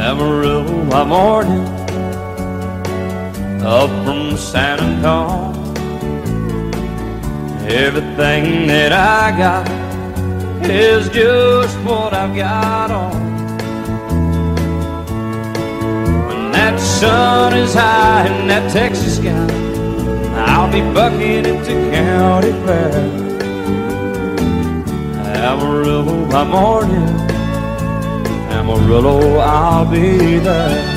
Amarillo by morning, up from San Antonio. Everything that I got is just what I've got on. When that sun is high in that Texas sky, I'll be bucking at the county fair. Amarillo by morning, Amarillo, I'll be there.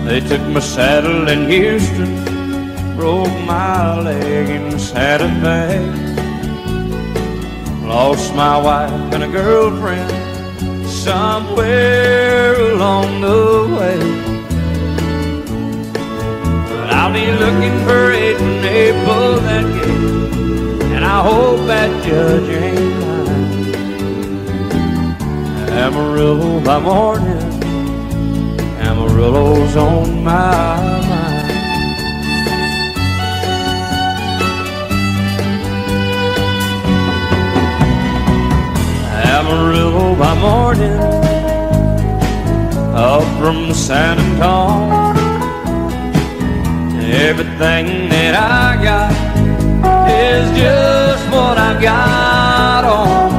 They took my saddle in Houston, broke my leg in Santa Fe. Lost my wife and a girlfriend somewhere along the way. But I'll be looking for it when they pull that gate, and I hope that judge ain't lying. Amarillo by morning, Amarillo's on my mind. Amarillo by morning, up from San Antonio. Everything that I got is just what I've got on.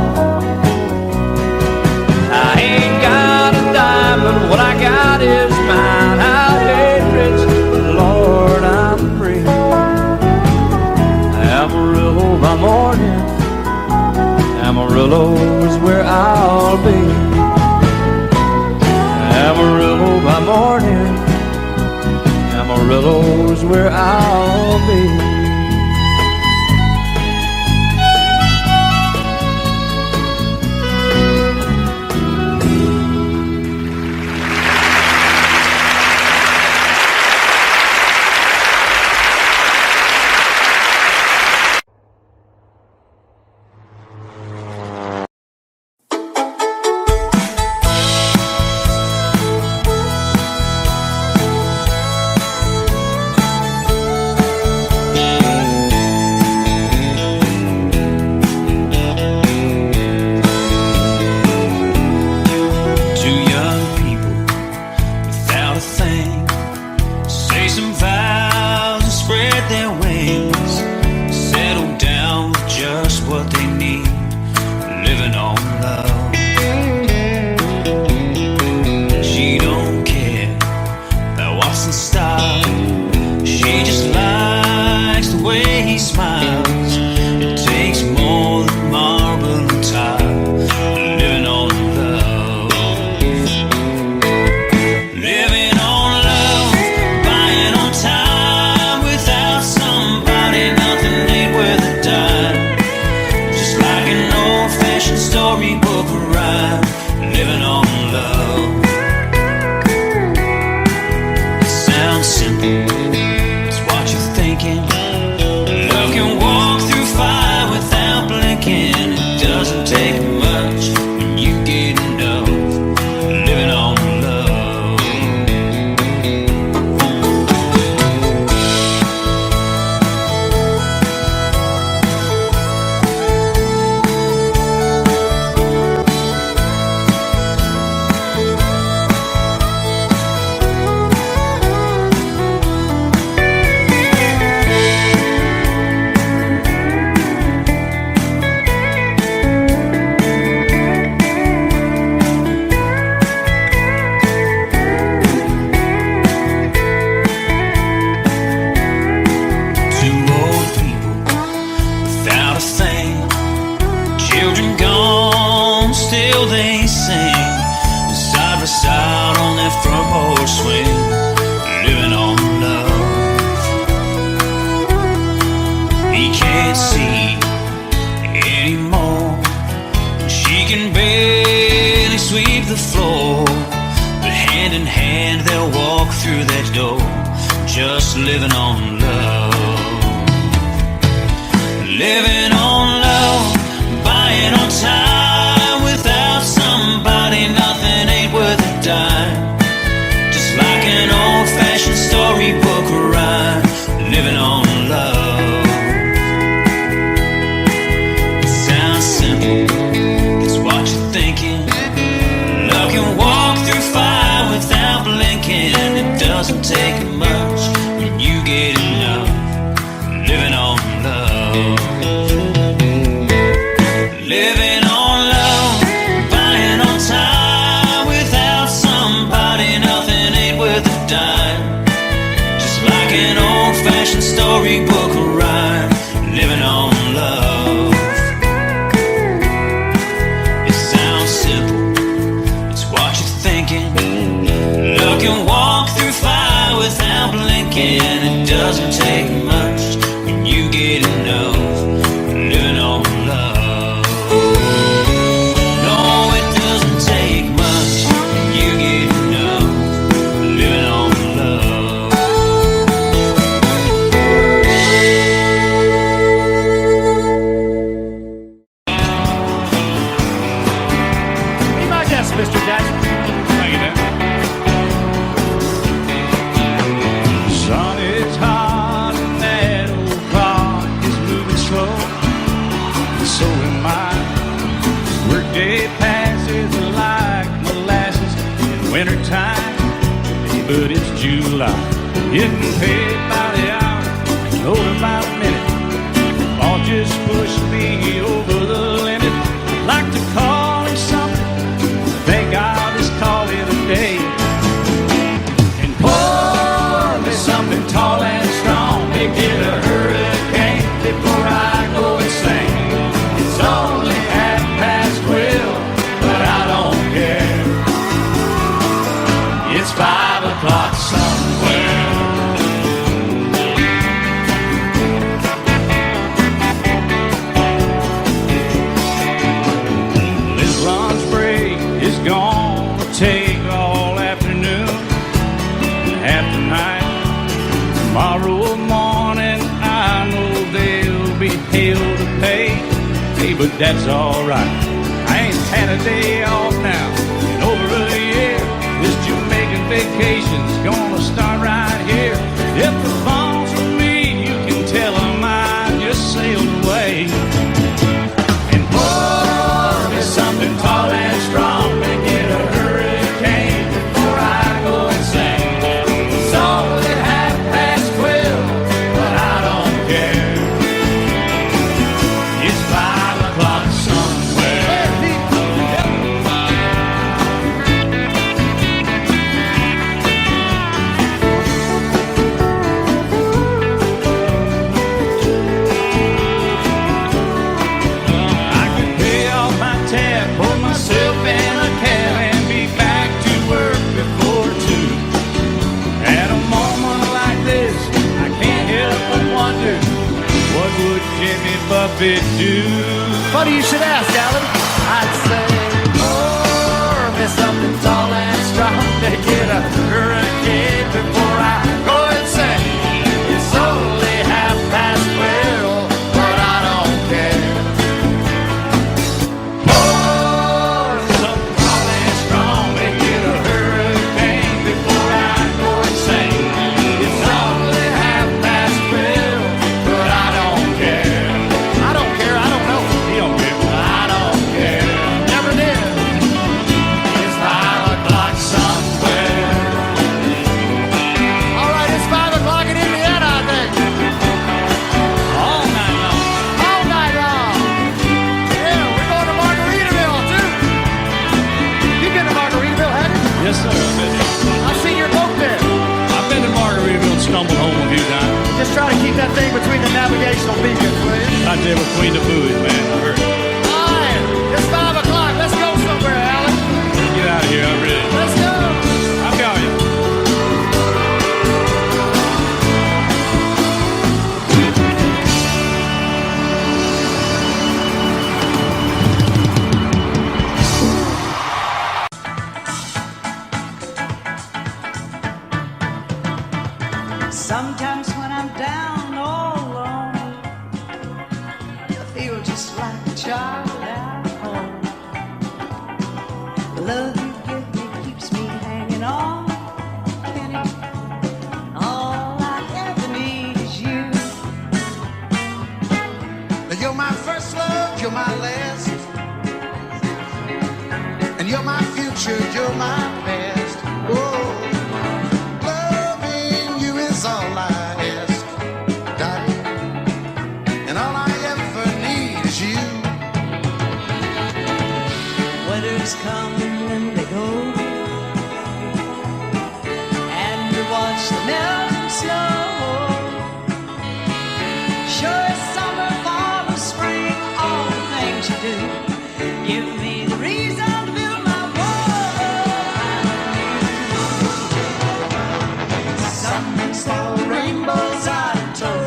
I ain't got a dime, but what I got is mine. I ain't rich, but Lord, I'm free. Amarillo by morning, Amarillo is where I'll be. Amarillo by morning, Amarillo is where I'll be. Storybook rhyme, living on love. day passes like molasses in wintertime. But it's July, getting paid by the hour, over by the minute. All just pushed me over the limit. I'd like to call it something, I think I'll just call it a day. And pour me something tall and strong, make it a hurricane before I go insane. It's only 12:30, but I don't care. It's 5 o'clock somewhere. This lunch break is gonna take all afternoon and half the night. Tomorrow morning I know they'll be hell to pay. Hey, but that's alright. I ain't had a day off now in over a year. This Jamaican vacation's gonna start right here. If the phone's with me, you can tell them I just sailed away. And pour me something tall and strong, make it a hurricane before I go insane. It's only 12:30, but I don't care. It's 5 o'clock somewhere. I can pay off my tab, pour myself in a cab, and be back to work before 2. At a moment like this, I can't help but wonder, what would Jimmy Buffett do? Funny you should ask, Alan. I'd say, pour me something tall and strong to get a hurricane before I go insane. It's only 12:30, but I don't care. Pour something tall and strong, make it a hurricane before I go insane. It's only 12:30, but I don't care. I don't care. I don't know. He don't care. I don't care. Never did. It's 5 o'clock somewhere. All right, it's 5 o'clock in Indiana, I think. All night long. All night long. Yeah, we're going to Margaritaville, too. You've been to Margaritaville, haven't you? Yes, sir. I've been there. I've seen your boat there. I've been to Margaritaville and stumbled home a few times. Just try to keep that thing between the navigational beacons, please. Out there between the buoys, man. I heard. All right, it's 5 o'clock. Let's go somewhere, Alan. Get out of here. I'm ready. Let's go. I'll call you. Sometimes when I'm down all alone, I feel just like a child at home. The love you give me keeps me hanging on. Penny, all I ever need is you. You're my first love, you're my last, and you're my future, you're my past. Oh, loving you is all I ask, darling, and all I ever need is you. Winters come and they go, and we watch the melting snow. Sure as summer, fall, or spring, all the things you do give me the reason to build my world. Some men sell rainbows out of tow.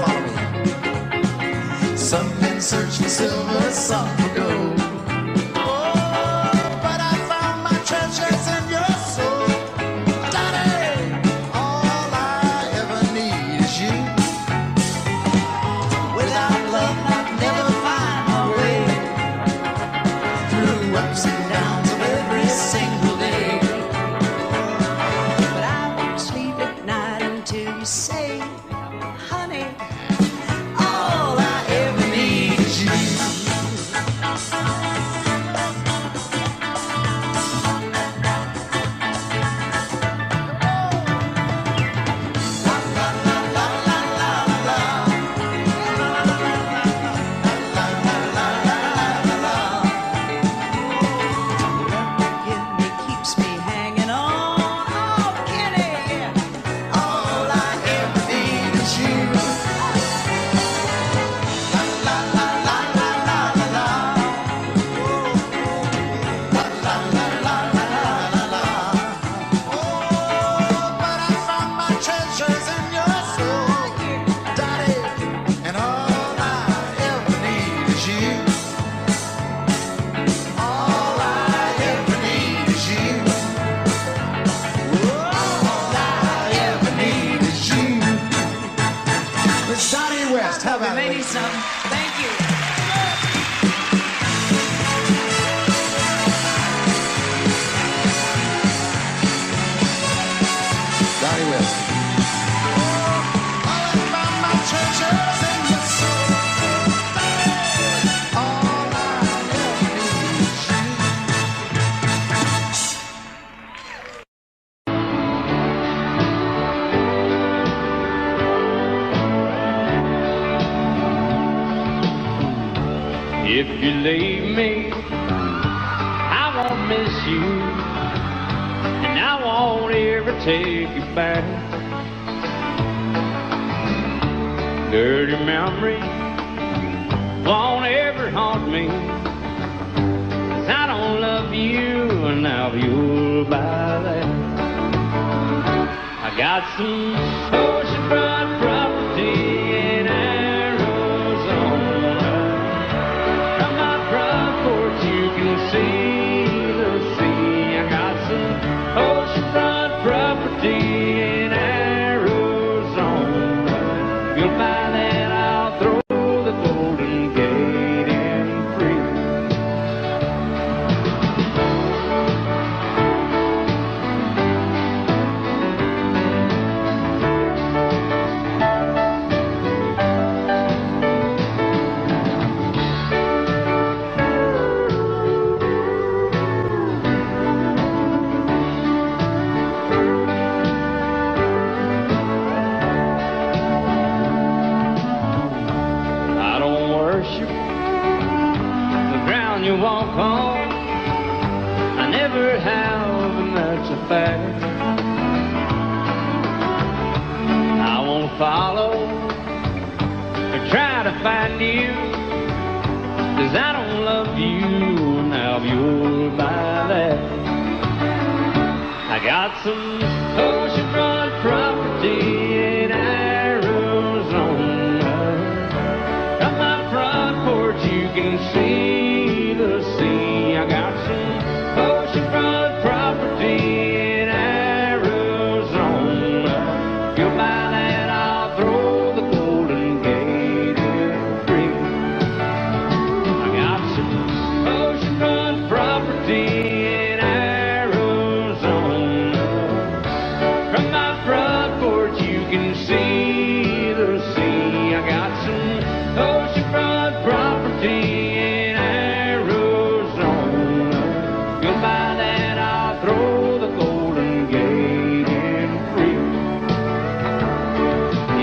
Some men search for silver, some for gold. Oh, but I found my treasures in your soul, darling. All I ever need is you. Without love, I'd never find my way through ups and downs of every single day. But I won't sleep at night until you say, honey, all I ever need is you. you leave me, I won't miss you, and I won't ever take you back. Dirty memories won't ever haunt me, 'cause I don't love you, and now you'll buy that. I got some oceanfront property in Arizona. From my front porch you can see the sea. I got some oceanfront property in Arizona. If you'll buy that, I'll throw the Golden Gate in free. I don't worship the ground you walk on. I never have, and that's a fact. I won't follow or try to find you, 'cause I don't love you, and now you'll buy that. I got some oceanfront property in Arizona. From my front porch you can see the sea. I got some oceanfront property in Arizona. If you'll buy that, I'll throw the Golden Gate in free. I got some oceanfront property in Arizona. From my front porch you can see the sea. I got some oceanfront property in Arizona. If you'll buy that, I'll throw the Golden Gate in free.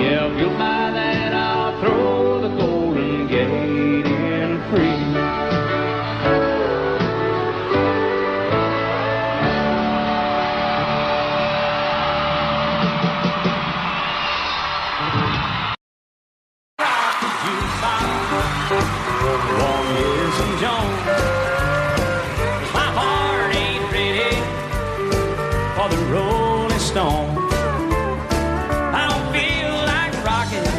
Yeah, if you'll buy that, I'll throw the Golden Gate in free. Won't hear some Jones, 'cause my heart ain't ready for the Rolling Stone. I don't feel like rocking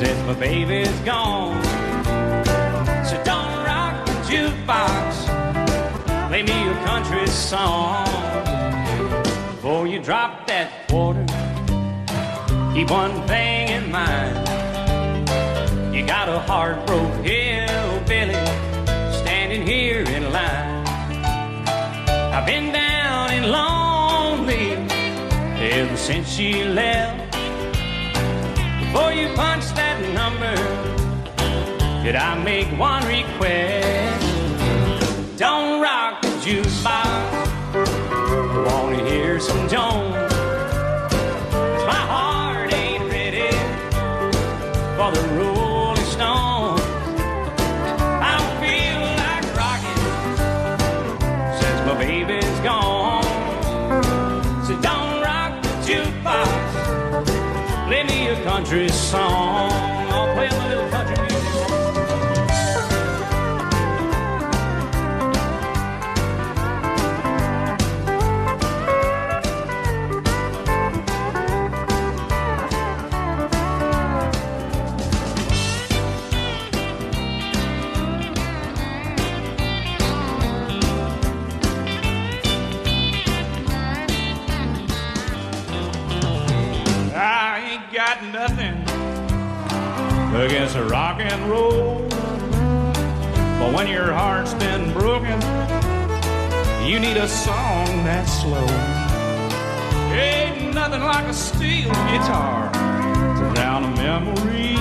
since my baby's gone. So don't rock the jukebox, play me a country song. Before you drop that quarter, keep one thing in mind. You got a heart-broke hillbilly standing here in line. I've been down and lonely ever since she left. Before you punch that number, could I make one request? Don't rock the jukebox, I wanna hear some Jones. 'Cause my heart ain't ready for the Rolling Stones. I don't feel like rocking since my baby's gone. So don't rock the jukebox, play me a country song. I'll play my little country music. I ain't got nothing against rock and roll, but when your heart's been broken, you need a song that's slow. Ain't nothing like a steel guitar to drown a memory.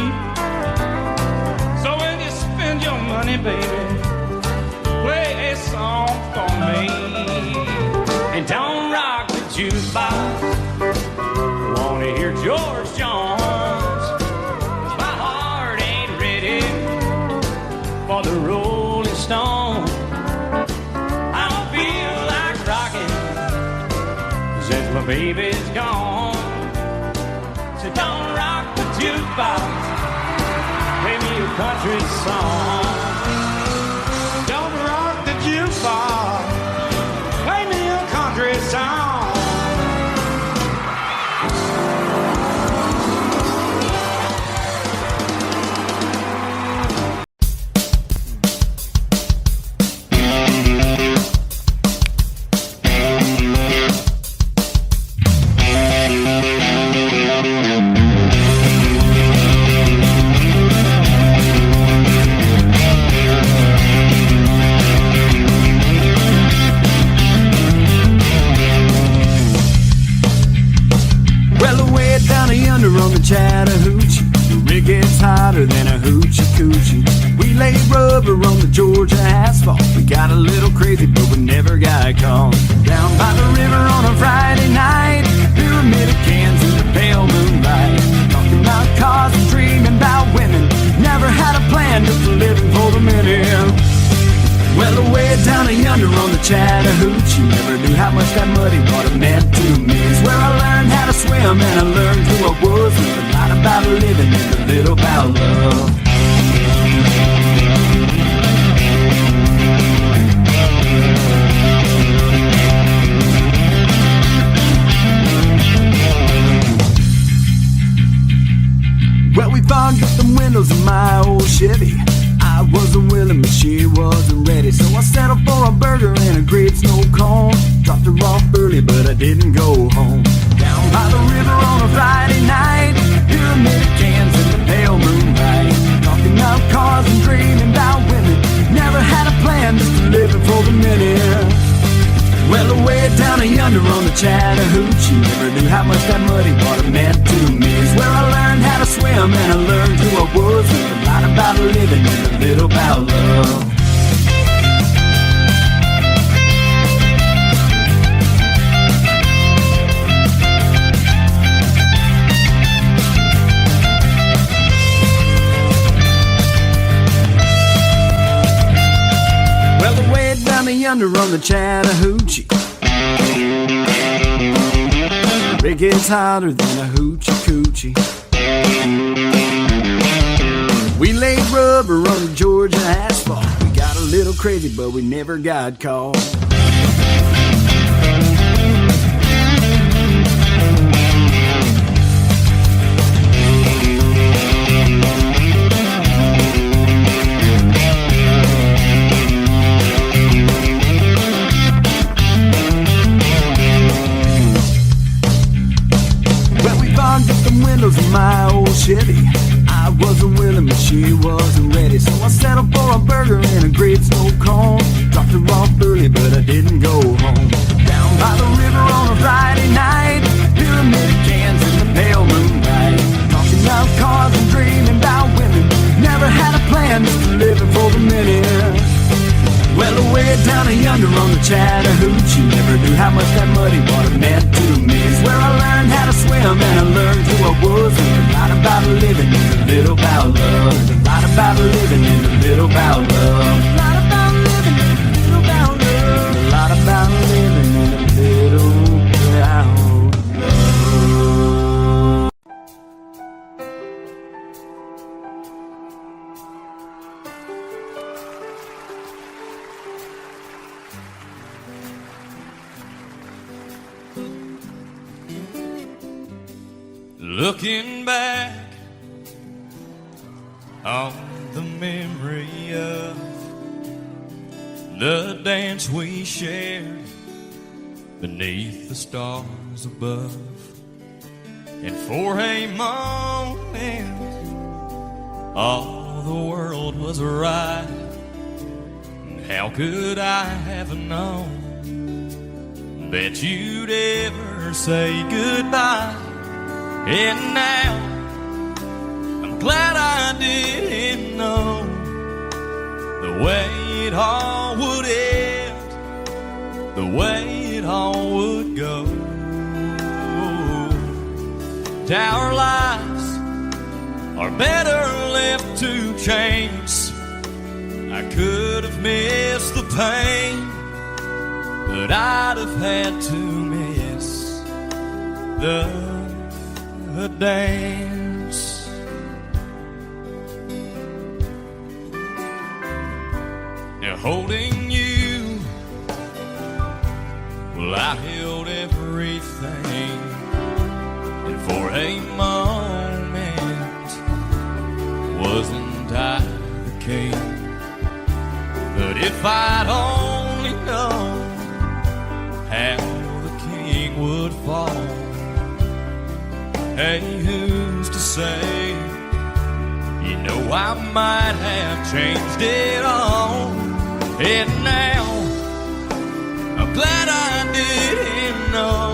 So when you spend your money, baby, play a song for me. And don't rock the jukebox, wanna hear George Jones. 'Cause my heart ain't ready for the well, baby's gone. So don't rock the jukebox, play me a country song. Don't rock the jukebox, play me a country song. On the Chattahoochee, the rig gets hotter than a hoochie coochie. We laid rubber on the Georgia asphalt. We got a little crazy, but we never got caught. Down by the river on a Friday night, pyramid of cans in the pale moonlight. Talking about cars and dreaming about women. Never had a plan, just living for the minute. Well, away down yonder on the Chattahoochee, never knew how much that muddy water meant to me. It's where I learned how to swim and I learned who I was. Learned a lot about living and a little about love. Well, we fogged up the windows of my old Chevy. I wasn't willing, but she wasn't ready. So I settled for a burger and a great snow cone. Dropped her off early, but I didn't go home. Down by the river on a Friday night, pyramid of cans in the pale moonlight. Talking about cars and dreaming about women. Never had a plan, just living for the minute. Well, away down yonder on the Chattahoochee, never knew how much that muddy water meant to me. It's where I learned how to swim and I learned who I was. Learned a lot about living and a little about love. Well, away down yonder on the Chattahoochee, the rig gets hotter than a hoochie coochie. We laid rubber on the Georgia asphalt. We got a little crazy, but we never got caught. Well, we fogged up the windows of my old Chevy. I wasn't willing, but she wasn't ready. So I settled for a burger and a great snow cone. Dropped her off early, but I didn't go home. Down by the river on a Friday night, pyramid of cans in the pale moonlight. Talking about cars and dreaming about women. Never had a plan, just living for the minute. Well, away down yonder on the Chattahoochee, never knew how much that muddy water meant to me. It's where I learned how to swim and I learned who I was. Learned a lot about living and a little about love. Learned a lot about living and a little about love. A lot about living and a little about love. A lot about living and a little about love. Looking back on the memory of the dance we shared beneath the stars above, and for a moment all the world was right. How could I have known that you'd ever say goodbye? And now I'm glad I didn't know the way it all would end, the way it all would go. Our lives are better left to chance. I could have missed the pain, but I'd have had to miss the dance. Yeah, holding you, well, I held everything, and for a moment wasn't I the king? But if I'd only known how the king would fall, hey, who's to say? You know, I might have changed it all. And now I'm glad I didn't know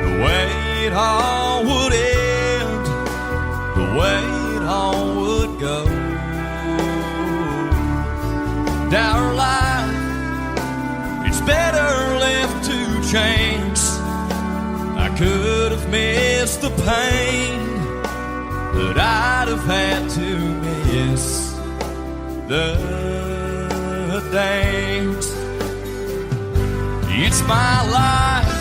the way it all would end, the way it all would go. Our life, it's better left to chance. I could have missed the pain, but I'd have had to miss the dance. It's my life,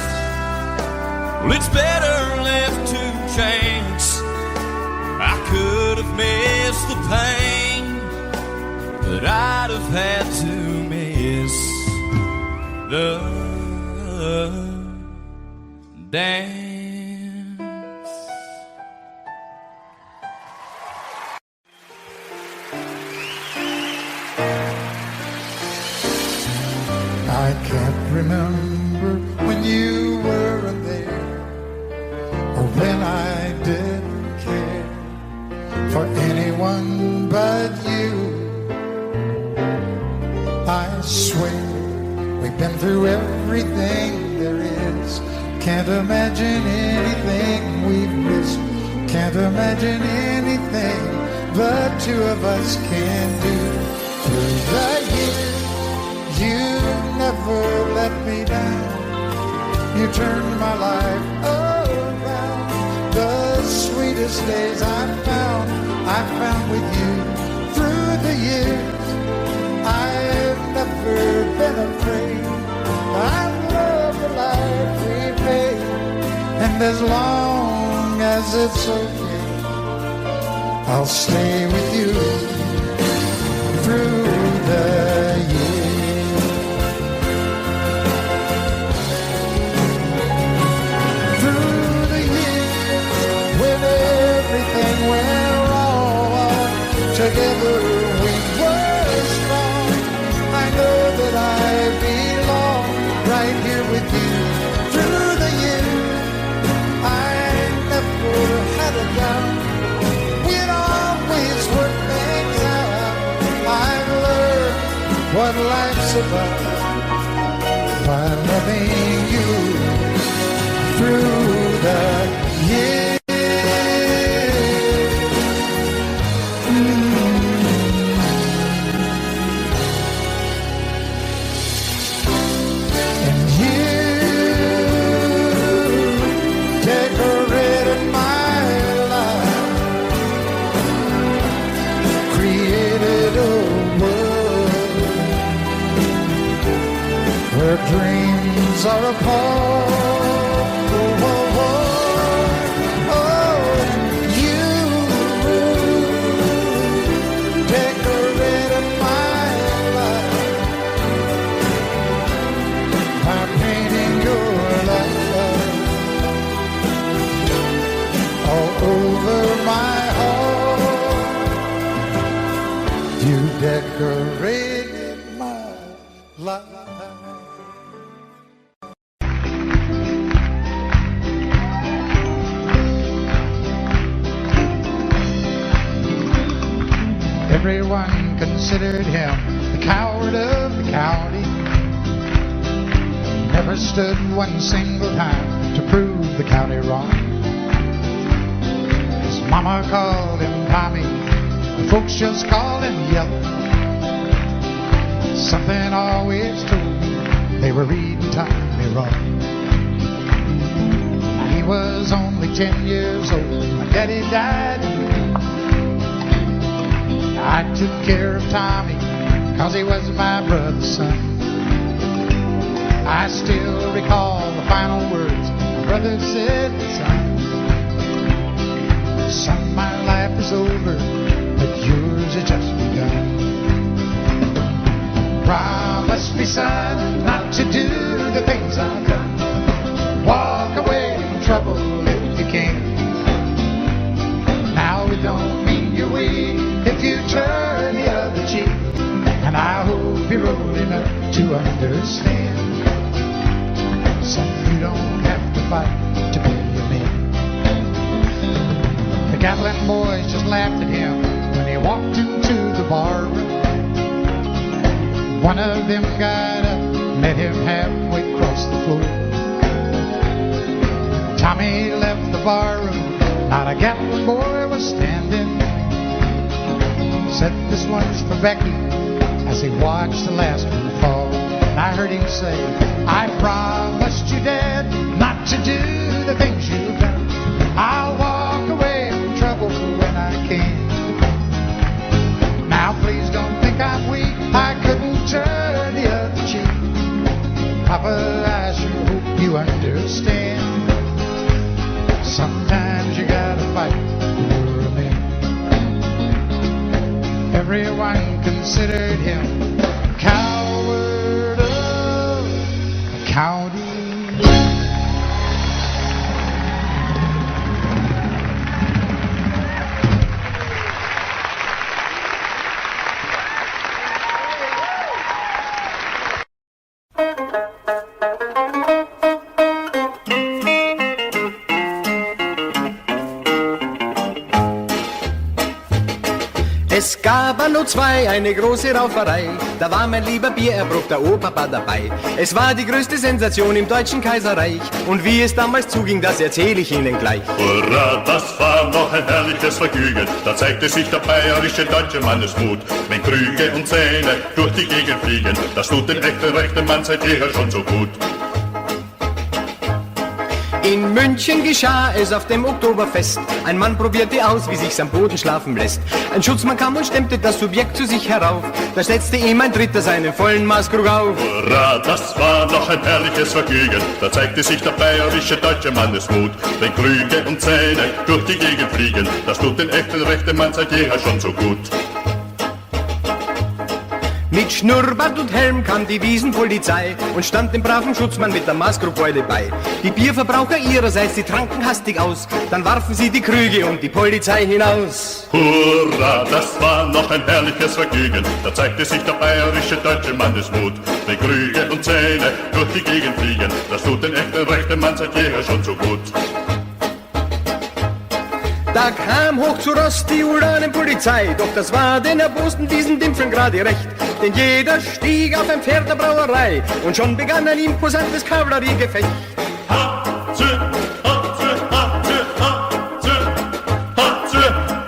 well, it's better left to chance. I could have missed the pain, but I'd have had to miss the dance. I can't remember when you weren't there, or when I didn't care for anyone but you. I swear we've been through everything there is. Can't imagine anything we've missed. Can't imagine anything the two of us can do. Through the years, you never let me down. You turned my life around. The sweetest days I found with you. Through the years, I've never been afraid. I love the life we made, and as long as it's okay, I'll stay with you through the years. Through the years, when everything went wrong, together we were strong. I know that I belong right here with you. Through the years, I never had a doubt. We'd always work things out. I've learned what life's about by loving you through the years. Dreams are apart. Oh, oh, oh. Oh, you decorated my life by painting your life all over my heart. You decorated my life. Everyone considered him the coward of the county. Never stood one single time to prove the county wrong. His mama called him Tommy, the folks just called him Yellow. Something always told me they were reading Tommy wrong. He was only 10 years old, my daddy died in May. I took care of Tommy, 'cause he was my brother's son. I still recall the final words brother said, son, my life is over, but yours has just begun. Promise me, son, not to do the things I've done. Walk away from trouble if you can. Now it don't mean you're weak if you turn the other cheek. And I hope you're old enough to understand. Son, you don't have to fight to be a man. The Gatlin boys just laughed at him when he walked into the bar room. One of them got up, met him halfway across the floor. Tommy left the bar room, not a Gatlin boy was standing. Said, this one's for Becky, as he watched the last one fall. And I heard him say, I promised you, Dad, not to do the things you've done. I'll walk away from trouble when I can. Now please don't think I'm weak, I couldn't turn the other cheek. Papa, I sure hope you understand. Sometimes you gotta fight for a man. Everyone considered him a coward of the county. Es gab anno 2 eine große Rauferei, da war mein lieber Biererbruch, der Opa dabei. Es war die größte Sensation im deutschen Kaiserreich, und wie es damals zuging, das erzähle ich Ihnen gleich. Hurra, das war noch ein herrliches Vergnügen, da zeigte sich der bayerische deutsche Mannesmut. Wenn Krüge und Zähne durch die Gegend fliegen, das tut den echten rechten Mann seit jeher schon so gut. In München geschah es auf dem Oktoberfest. Ein Mann probierte aus, wie sich's am Boden schlafen lässt. Ein Schutzmann kam und stemmte das Subjekt zu sich herauf. Da setzte ihm ein Dritter seinen vollen Maßkrug auf. Hurra, das war noch ein herrliches Vergnügen, da zeigte sich der bayerische deutsche Mannesmut. Wenn Krüge und Zähne durch die Gegend fliegen, das tut den echten rechten Mann seit jeher schon so gut. Mit Schnurrbart und Helm kam die Wiesenpolizei und stand dem braven Schutzmann mit der Maßkrugbeule bei. Die Bierverbraucher ihrerseits, die tranken hastig aus, dann warfen sie die Krüge und die Polizei hinaus. Hurra, das war noch ein herrliches Vergnügen, da zeigte sich der bayerische deutsche Mannesmut. Wenn Krüge und Zähne durch die Gegend fliegen, das tut den echten rechten Mann seit jeher schon so gut. Da kam hoch zu Ross die Ulanenpolizei, doch das war den erbosten Wiesendimpfeln gerade recht. Denn jeder stieg auf ein Pferd der Brauerei und schon begann ein imposantes Kavalleriegefecht.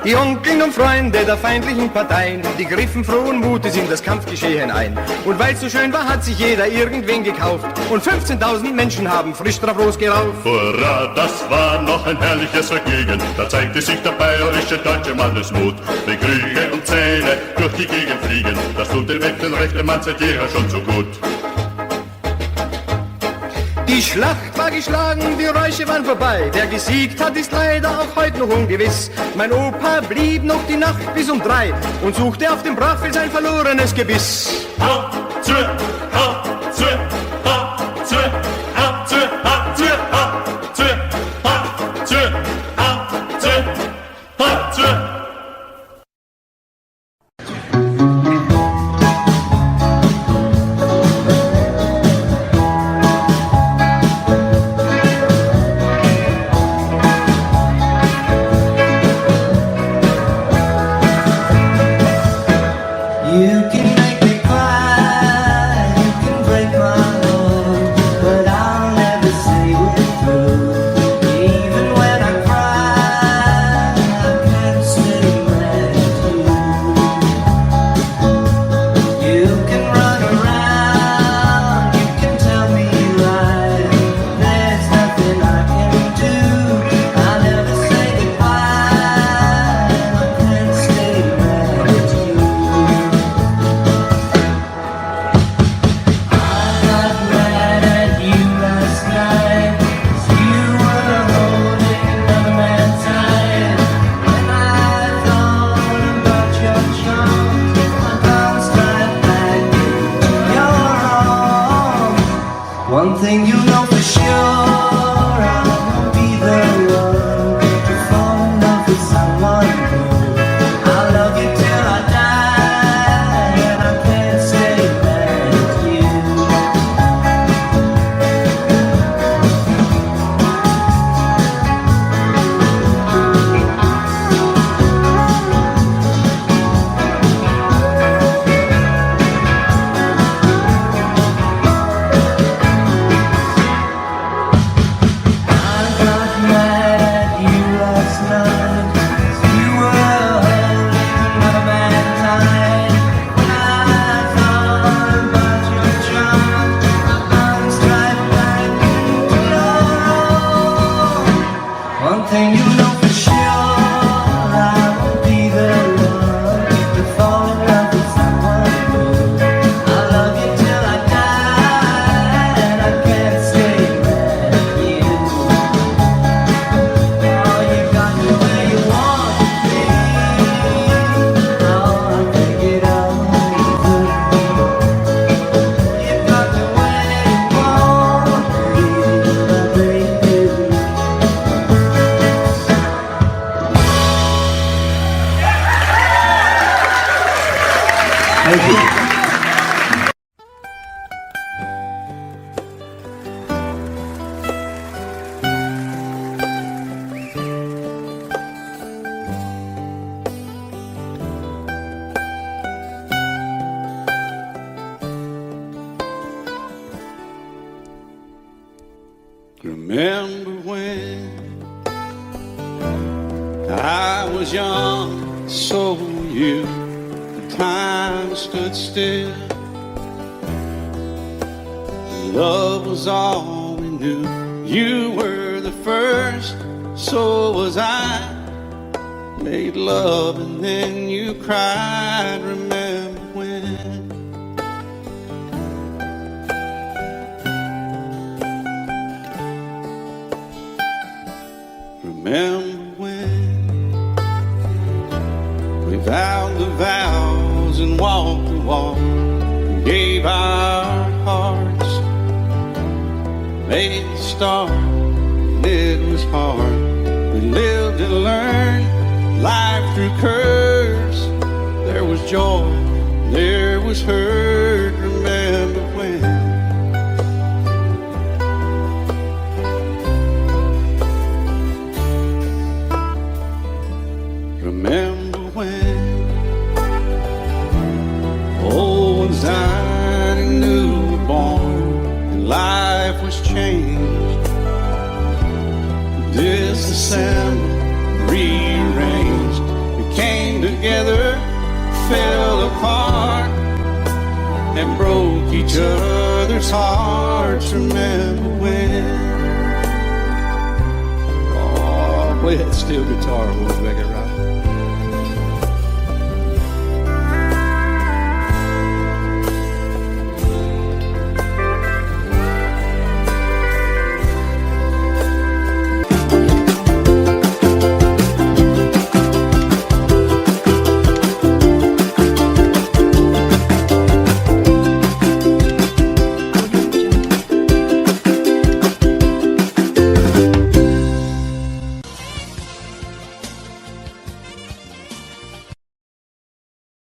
Die Onkeln und Freunde der feindlichen Parteien, die griffen frohen Mutes in das Kampfgeschehen ein. Und weil's so schön war, hat sich jeder irgendwen gekauft und 15.000 Menschen haben frisch drauf losgerauft. Hurra, das war noch ein herrliches Vergnügen, da zeigte sich der bayerische deutsche Mannesmut. Wenn Krüge und Zähne durch die Gegend fliegen, das tut den rechten Mann seit jeher schon so gut. Die Schlacht war geschlagen, die Räusche waren vorbei. Wer gesiegt hat, ist leider auch heute noch ungewiss. Mein Opa blieb noch die Nacht bis um 3 und suchte auf dem Brachfeld sein verlorenes Gebiss. You can make me cry, you can break my One thing you know for sure, I won't be the one to fall in love with someone new. I'll love you till I die, and I can't stay mad at you. One thing you know for sure, I won't be the one to fall in love with someone new. I'll love you till I die, and I can't stay mad at you. Oh, you got me where you want to be. Oh, I take it all easy. You got me where you want to be, my baby. Thank you. Remember when I was young, so were you. Time stood still. Love was all we knew. You were the first, so was I. Made love and then you cried. Remember when? Remember when we vowed the vows and walked the walk, gave our hearts, made the start, and it was hard. We lived and learned life through curves. There was joy, there was hurt. Remember when? Remember when old ones died and new were born, and life was changed, disassembled, rearranged. We came together, fell apart, and broke each other's hearts. Remember when? Oh, play that steel guitar, we'll make it right.